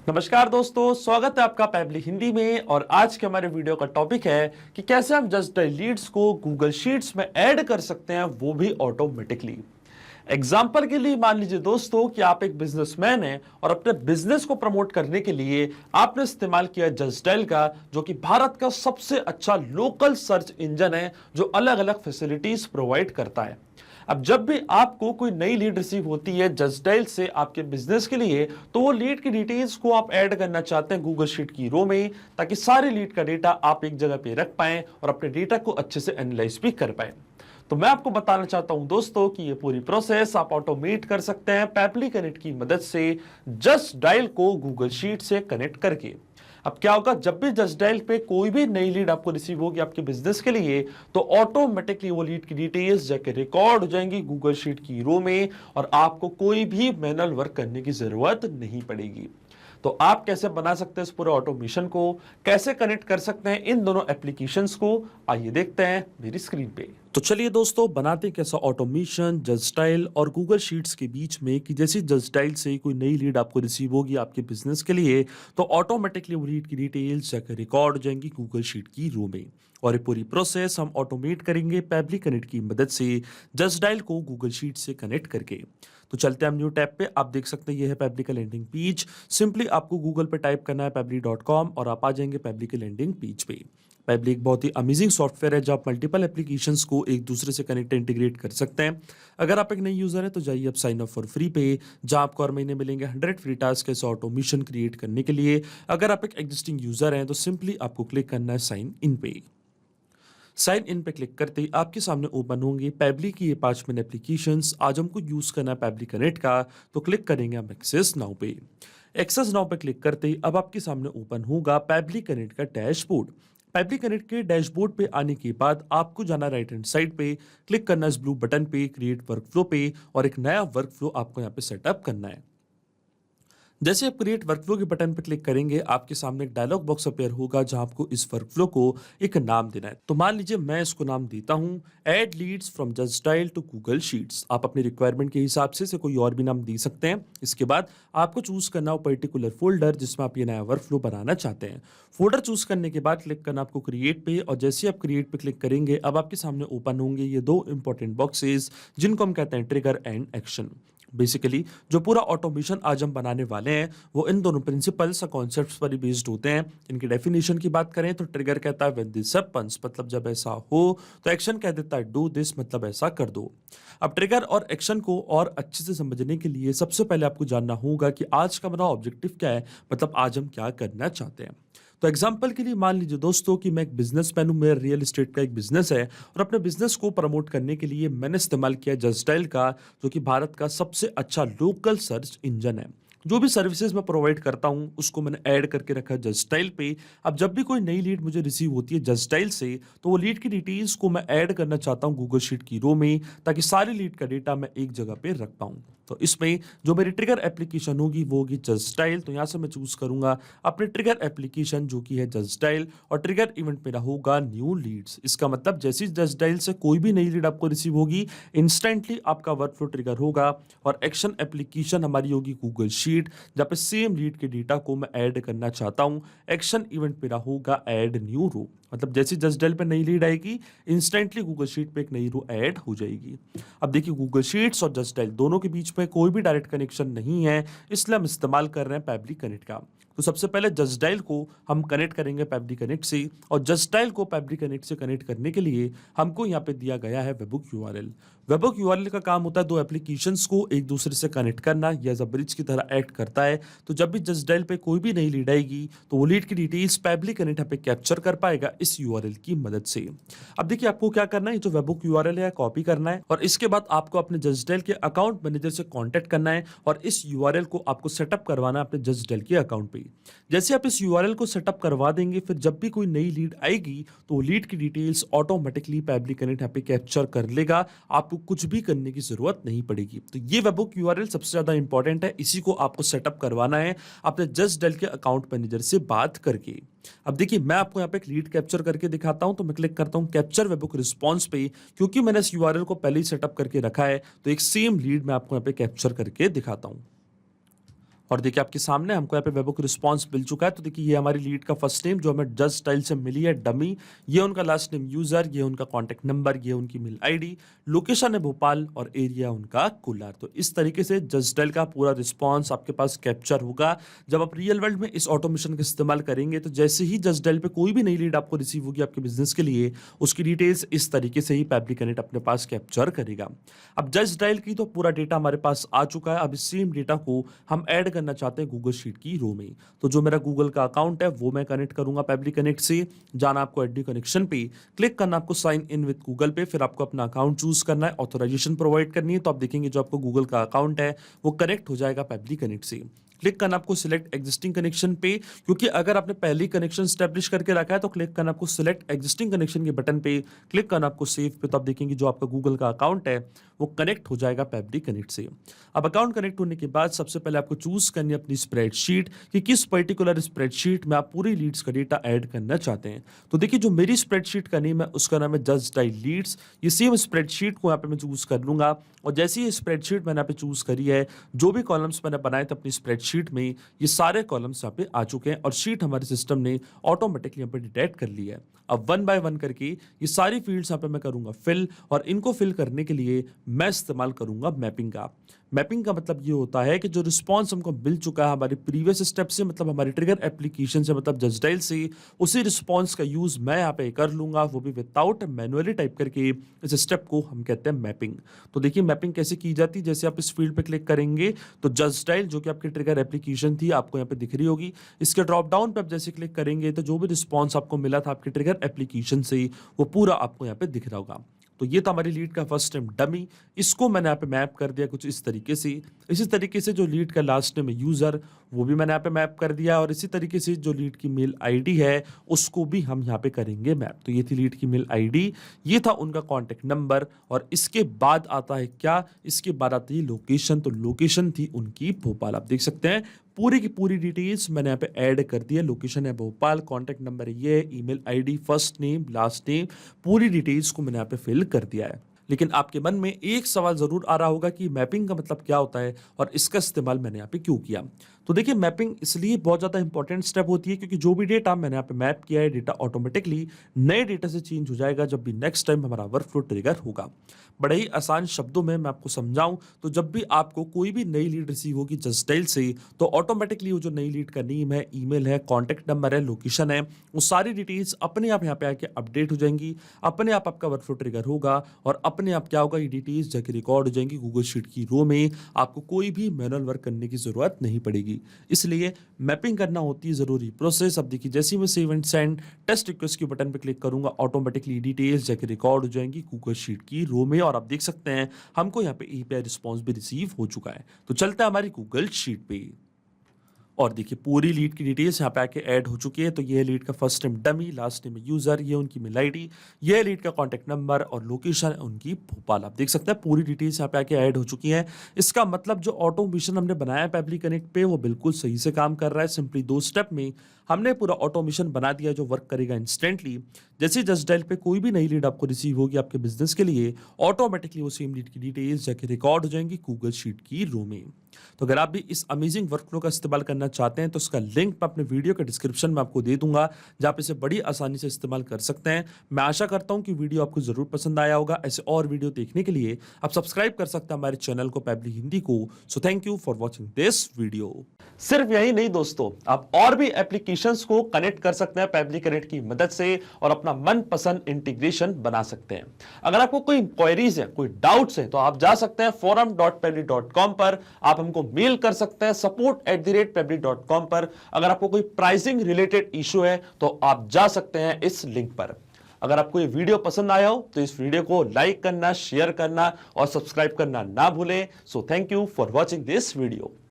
नमस्कार दोस्तों, स्वागत है आपका पैबली हिंदी में। और आज के हमारे वीडियो का टॉपिक है कि कैसे हम जस्ट डायल लीड्स को गूगल शीट्स में ऐड कर सकते हैं, वो भी ऑटोमेटिकली। एग्जाम्पल के लिए मान लीजिए दोस्तों कि आप एक बिजनेसमैन हैं और अपने बिजनेस को प्रमोट करने के लिए आपने इस्तेमाल किया जस्ट डायल का, जो कि भारत का सबसे अच्छा लोकल सर्च इंजन है जो अलग अलग फैसिलिटीज प्रोवाइड करता है। अब जब भी आपको कोई नई लीड रिसीव होती है जस्ट डायल से आपके बिजनेस के लिए, तो वो लीड की डिटेल्स को आप ऐड करना चाहते हैं गूगल शीट की रो में, ताकि सारे लीड का डेटा आप एक जगह पे रख पाएं और अपने डेटा को अच्छे से एनालाइज भी कर पाएं। तो मैं आपको बताना चाहता हूं दोस्तों कि ये पूरी प्रोसेस आप ऑटोमेट कर सकते हैं पैबली कनेक्ट की मदद से, जस्ट डायल को गूगल शीट से कनेक्ट करके। अब क्या होगा, जब भी जस्ट डायल पे कोई भी नई लीड आपको रिसीव होगी आपके बिजनेस के लिए, तो ऑटोमेटिकली वो लीड की डिटेल्स जाके रिकॉर्ड हो जाएंगी गूगल शीट की रो में और आपको कोई भी मैनुअल वर्क करने की जरूरत नहीं पड़ेगी। तो आप कैसे बना सकते हैं इस पूरे ऑटोमेशन को, कैसे कनेक्ट कर सकते हैं इन दोनों एप्लीकेशंस को, आइए देखते हैं मेरी स्क्रीन पे। तो चलिए दोस्तों, बनाते हैं कैसा ऑटोमेशन जस्ट डायल और गूगल शीट्स के बीच में, कि जैसे जस्ट डायल से कोई नई लीड आपको रिसीव होगी आपके बिजनेस के लिए, तो ऑटोमेटिकली वो लीड की डिटेल्स जाकर रिकॉर्ड हो जाएंगी गूगल शीट की रो में। और ये पूरी प्रोसेस हम ऑटोमेट करेंगे पैबली कनेक्ट की मदद से, जस्ट डायल को गूगल शीट से कनेक्ट करके। तो चलते हैं हम न्यू टैब पे। आप देख सकते हैं ये है पैबली का लैंडिंग पेज। सिंपली आपको गूगल पे टाइप करना है pebble.com और आप आ जाएंगे पैबली के लैंडिंग पेज पे। पैबली एक बहुत ही अमेजिंग सॉफ्टवेयर है जहाँ आप मल्टीपल एप्लीकेशंस को एक दूसरे से कनेक्ट इंटीग्रेट कर सकते हैं। अगर आप एक नई यूजर हैं तो जाइए आप साइन अप फॉर फ्री पे, जहाँ आपको हर महीने मिलेंगे 100 फ्री टास्क ऐसे ऑटोमेशन क्रिएट करने के लिए। अगर आप एक एग्जिस्टिंग यूजर हैं तो सिंपली आपको क्लिक करना है साइन इन पे। साइन इन पे क्लिक करते ही आपके सामने ओपन होंगे पैबली की ये 5 मिनट एप्लीकेशंस। आज हमको यूज करना है पैबली कनेक्ट का, तो क्लिक करेंगे हम एक्सेस नाउ पे। एक्सेस नाउ पे क्लिक करते ही अब आपके सामने ओपन होगा पैबली कनेक्ट का डैशबोर्ड। पैबली कनेक्ट के डैशबोर्ड पे आने के बाद आपको जाना राइट हैंड साइड पे, क्लिक करना इस ब्लू बटन पे क्रिएट वर्कफ्लो पे, और एक नया वर्कफ्लो आपको यहाँ पे सेटअप करना है। जैसे आप क्रिएट वर्कफ्लो के बटन पर क्लिक करेंगे, आपके सामने एक डायलॉग बॉक्स अपेयर होगा जहां आपको इस वर्कफ्लो को एक नाम देना है। तो मान लीजिए मैं इसको नाम देता हूं add leads from Just Dial to Google sheets. आप अपनी रिक्वायरमेंट के हिसाब से कोई और भी नाम दे सकते हैं। इसके बाद आपको चूज करना हो पर्टिकुलर फोल्डर जिसमें आप ये नया वर्कफ्लो बनाना चाहते हैं। फोल्डर चूज करने के बाद क्लिक करना आपको क्रिएट पे, और जैसे आप क्रिएट पे क्लिक करेंगे अब आपके सामने ओपन होंगे ये दो इंपॉर्टेंट बॉक्सेस जिनको हम कहते हैं ट्रिगर एंड एक्शन। बेसिकली जो पूरा ऑटोमेशन आज हम बनाने वाले हैं वो इन दोनों प्रिंसिपल्स और कॉन्सेप्ट्स पर ही बेस्ड होते हैं। इनकी डेफिनेशन की बात करें तो ट्रिगर कहता है व्हेन दिस हैपेंस, मतलब जब ऐसा हो, तो एक्शन कह देता है डू दिस, मतलब ऐसा कर दो। अब ट्रिगर और एक्शन को और अच्छे से समझने के लिए सबसे पहले आपको जानना होगा कि आज का हमारा ऑब्जेक्टिव क्या है, मतलब आज हम क्या करना चाहते हैं। तो एग्जाम्पल के लिए मान लीजिए दोस्तों कि मैं एक बिजनेसमैन हूं, मेरा रियल एस्टेट का एक बिजनेस है और अपने बिजनेस को प्रमोट करने के लिए मैंने इस्तेमाल किया जस्ट डायल का, जो कि भारत का सबसे अच्छा लोकल सर्च इंजन है। जो भी सर्विसेज मैं प्रोवाइड करता हूं उसको मैंने ऐड करके रखा है जस्ट डायल पे। अब जब भी कोई नई लीड मुझे रिसीव होती है जस्ट डायल से, तो वो लीड की डिटेल्स को मैं ऐड करना चाहता हूं गूगल शीट की रो में, ताकि सारी लीड का डेटा मैं एक जगह पे रख पाऊं। तो इसमें जो मेरी ट्रिगर एप्लीकेशन होगी वो होगी जस्ट डायल। तो यहाँ से मैं चूज करूंगा अपने ट्रिगर एप्लीकेशन जो कि है जस्ट डायल, और ट्रिगर इवेंट मेरा होगा न्यू लीड्स। इसका मतलब जैसे ही जस्ट डायल से कोई भी नई लीड आपको रिसीव होगी, इंस्टेंटली आपका वर्कफ्लो ट्रिगर होगा। और एक्शन एप्लीकेशन हमारी होगी गूगल शीट, जहाँ पे सेम लीड के डेटा को मैं ऐड करना चाहता हूँ। एक्शन इवेंट मेरा होगा ऐड न्यू रो, मतलब जैसे जस्ट डायल पे नई लीड आएगी इंस्टेंटली गूगल शीट पे एक नई रो ऐड हो जाएगी। अब देखिए गूगल शीट्स और जस्ट डायल दोनों के बीच में कोई भी डायरेक्ट कनेक्शन नहीं है, इसलिए हम इस्तेमाल कर रहे हैं पैबली कनेक्ट का। तो सबसे पहले जस्ट डायल को हम कनेक्ट करेंगे पैबली कनेक्ट से, और जस्ट डायल को पैबली कनेक्ट से कनेक्ट करने के लिए हमको यहाँ पे दिया गया है वेबहुक यूआरएल। वेबहुक यूआरएल का काम होता है दो एप्लीकेशंस को एक दूसरे से कनेक्ट करना, ये एज अ ब्रिज की तरह एक्ट करता है। तो जब भी जस्ट डायल पे कोई भी नई लीड आएगी तो वो लीड की डिटेल्स पैबली कनेक्ट यहाँ पे कैप्चर कर पाएगा इस यूआरएल की मदद से। अब देखिए आपको क्या करना है, जो वेबहुक यूआरएल है कॉपी करना है, और इसके बाद आपको अपने जस्ट डायल के अकाउंट मैनेजर से कॉन्टेक्ट करना है, और इस यूआरएल को आपको सेटअप करवाना है अपने जस्ट डायल के अकाउंट पे। जैसे आप इस यूआरएल को सेटअप करवा देंगे, फिर जब भी कोई नई लीड आएगी तो लीड की डिटेल्स ऑटोमेटिकली पैबली कनेक्ट यहाँ पे कैप्चर कर लेगा, आपको कुछ भी करने की जरूरत नहीं पड़ेगी। तो ये वेबहुक यूआरएल सबसे ज्यादा इंपॉर्टेंट है, इसी को आपको सेटअप करवाना है अपने जस्ट डायल के अकाउंट मैनेजर से बात करके। अब देखिए मैं आपको यहाँ पे एक लीड कैप्चर करके दिखाता हूं, तो मैं क्लिक करता हूं कैप्चर वेबहुक रिस्पॉन्स पे, क्योंकि मैंने इस यूआरएल को पहले ही सेटअप करके रखा है, तो एक सेम लीड मैं आपको यहाँ पे कैप्चर करके दिखाता हूं। और देखिए आपके सामने हमको यहाँ पे वेबो का रिस्पांस मिल चुका है। तो देखिए ये हमारी लीड का फर्स्ट नेम जो हमें जस्ट स्टाइल से मिली है डमी, ये उनका लास्ट नेम यूजर, ये उनका कॉन्टैक्ट नंबर, ये उनकी मेल आईडी, लोकेशन है भोपाल और एरिया उनका कोलार। तो इस तरीके से जस्ट स्टाइल का पूरा रिस्पांस आपके पास कैप्चर होगा। जब आप रियल वर्ल्ड में इस ऑटोमेशन का इस्तेमाल करेंगे तो जैसे ही जस्ट स्टाइल पे कोई भी नई लीड आपको रिसीव होगी आपके बिजनेस के लिए, उसकी डिटेल्स इस तरीके से ही पैब्लिक कनेक्ट अपने पास कैप्चर करेगा। अब जस्ट डायल की तो पूरा डेटा हमारे पास आ चुका है। अब इस सेम डेटा को हम ऐड करना चाहते हैं गूगल शीट की रो में। तो जो मेरा गूगल का अकाउंट है वो मैं कनेक्ट करूंगा पैब्लिक कनेक्ट से। जाना आपको एड न्यू कनेक्शन पे, क्लिक करना आपको साइन इन विद गूगल पे, फिर आपको अपना अकाउंट चूज करना है, ऑथराइजेशन प्रोवाइड करनी है। तो आप देखेंगे जो आपको गूगल का अकाउंट है वो कनेक्ट हो जाएगा पैब्लिक कनेक्ट से। क्लिक करना आपको सिलेक्ट एग्जिस्टिंग कनेक्शन पे, क्योंकि अगर आपने पहले ही कनेक्शन स्टैब्लिश करके रखा है तो क्लिक करना आपको सिलेक्ट एग्जिस्टिंग कनेक्शन के बटन पे, क्लिक करना आपको सेव पे। तो आप देखेंगे जो आपका गूगल का अकाउंट है वो कनेक्ट हो जाएगा पैब्लिक कनेक्ट से। अब अकाउंट कनेक्ट होने के बाद सबसे पहले आपको चूज करनी है अपनी स्प्रेडशीट कि किस पर्टिकुलर स्प्रेडशीट में आप पूरी लीड्स का डेटा ऐड करना चाहते हैं। तो देखिए जो मेरी स्प्रेडशीट का नेम है उसका नाम है जस्ट डायल लीड्स। ये सेम स्प्रेडशीट को यहाँ पे मैं चूज कर लूंगा और जैसे ही स्प्रेडशीट मैंने यहाँ पे चूज करी है, जो भी कॉलम्स मैंने बनाए थे अपनी स्प्रेडशीट में, ये सारे कॉलम्स यहाँ पे आ चुके हैं और शीट हमारे सिस्टम ने ऑटोमेटिकली यहाँ पे डिटेक्ट कर ली है। अब वन बाय वन करके ये सारी फील्ड्स यहाँ पे मैं करूंगा फिल, और इनको फिल करने के लिए मैं इस्तेमाल करूंगा मैपिंग का। मैपिंग का मतलब ये होता है कि जो रिस्पॉन्स हमको मिल चुका है हमारे प्रीवियस स्टेप से, मतलब हमारे ट्रिगर एप्लीकेशन से, मतलब जस्ट डायल से, उसी रिस्पॉन्स का यूज मैं यहाँ पे कर लूंगा, वो भी विदाउट मैनुअली टाइप करके। इस स्टेप को हम कहते हैं मैपिंग। तो देखिए मैपिंग कैसे की जाती है, जैसे आप इस फील्ड पे क्लिक करेंगे तो जस्ट डायल जो कि आपकी ट्रिगर एप्लीकेशन थी आपको यहाँ पे दिख रही होगी। इसके ड्रॉप डाउन पे आप जैसे क्लिक करेंगे तो जो भी रिस्पॉन्स आपको मिला था आपके ट्रिगर एप्लीकेशन से वो पूरा आपको यहाँ पे दिख रहा होगा। तो ये था हमारी लीड का फर्स्ट नेम डमी, इसको मैंने यहाँ पे मैप कर दिया कुछ इस तरीके से। इसी तरीके से जो लीड का लास्ट नेम है यूजर, वो भी मैंने यहाँ पे मैप कर दिया, और इसी तरीके से जो लीड की मेल आईडी है उसको भी हम यहाँ पे करेंगे मैप। तो ये थी लीड की मेल आईडी, ये था उनका कॉन्टेक्ट नंबर, और इसके बाद आता है क्या, इसके बाद आती है लोकेशन। तो लोकेशन थी उनकी भोपाल। आप देख सकते हैं पूरी की पूरी डिटेल्स मैंने यहाँ पे ऐड कर दी है। लोकेशन है भोपाल, कॉन्टैक्ट नंबर ये, email ID, first name, last name, पूरी डिटेल्स को मैंने यहाँ पे फिल कर दिया है। लेकिन आपके मन में एक सवाल जरूर आ रहा होगा कि मैपिंग का मतलब क्या होता है और इसका इस्तेमाल मैंने यहाँ पे क्यों किया। तो देखिए मैपिंग इसलिए बहुत ज़्यादा इंपॉर्टेंट स्टेप होती है क्योंकि जो भी डेटा मैंने यहाँ पे मैप किया है, डेटा ऑटोमेटिकली नए डेटा से चेंज हो जाएगा जब भी नेक्स्ट टाइम हमारा वर्कफ्लो ट्रिगर होगा। बड़े ही आसान शब्दों में मैं आपको समझाऊं तो जब भी आपको कोई भी नई लीड रिसीव होगी जस्ट डायल से, तो ऑटोमेटिकली वो जो नई लीड का नेम है, ईमेल है, कॉन्टैक्ट नंबर है, लोकेशन है, वो सारी डिटेल्स अपने आप यहाँ पे आके अपडेट हो जाएंगी। अपने आप आपका वर्कफ्लो ट्रिगर होगा और अपने आप क्या होगा, ये डिटेल्स जाके रिकॉर्ड हो जाएंगी गूगल शीट की रो में। आपको कोई भी मैनुअल वर्क करने की जरूरत नहीं पड़ेगी। इसलिए मैपिंग करना होती है जरूरी प्रोसेस। अब देखिए जैसे ही मैं save and send test request के बटन पे क्लिक करूंगा, ऑटोमेटिकली डिटेल्स जाके रिकॉर्ड हो जाएंगी गूगल शीट की रो में, और आप देख सकते हैं हमको यहाँ पे एपीआई रिस्पॉन्स भी रिसीव हो चुका है। तो चलता है हमारी गूगल शीट पे, और देखिए पूरी लीड की डिटेल्स यहाँ पे आके ऐड हो चुकी है। तो ये लीड का first name dummy, last name user, ये उनकी मेल आईडी, ये लीड का कॉन्टैक्ट नंबर और लोकेशन उनकी भोपाल। आप देख सकते हैं पूरी डिटेल्स यहाँ पे आके ऐड हो चुकी हैं। इसका मतलब जो ऑटोमेशन हमने बनाया है पैब्लिक कनेक्ट पे वो बिल्कुल सही से काम कर रहा है। सिंपली 2 स्टेप में हमने पूरा ऑटोमेशन बना दिया जो वर्क करेगा इंस्टेंटली। जैसे जस्ट डायल पे कोई भी नई लीड आपको रिसीव होगी आपके बिजनेस के लिए, ऑटोमेटिकली वो सेम लीड की डिटेल्स जाके रिकॉर्ड हो जाएंगी गूगल शीट की रो में। तो अगर आप भी इस अमेजिंग वर्कफ्लो का इस्तेमाल करना चाहते हैं तो उसका लिंक मैं अपने वीडियो के डिस्क्रिप्शन में आपको दे दूंगा, जहां पे इसे बड़ी आसानी से इस्तेमाल कर सकते हैं। मैं आशा करता हूं कि वीडियो आपको जरूर पसंद आया होगा। ऐसे और वीडियो देखने के लिए आप सब्सक्राइब कर सकते हैं हमारे चैनल को, पैब्लिक हिंदी को। So thank you for watching this video. सिर्फ यही नहीं दोस्तों, आप और भी एप्लीकेशंस को कनेक्ट कर सकते हैं पैब्लिक कनेक्ट की मदद से और अपना मनपसंद इंटीग्रेशन बना सकते हैं। अगर आपको कोई क्वेरीज है, कोई डाउट्स है, तो आप जा सकते हैं forum.pebble.com पर, आप हमको मेल कर सकते हैं support@pebble.com पर। अगर आपको कोई प्राइसिंग रिलेटेड इशू है तो आप जा सकते हैं इस लिंक पर। अगर आपको ये वीडियो पसंद आया हो तो इस वीडियो को लाइक करना, शेयर करना और सब्सक्राइब करना ना भूलें। So thank you for watching this video.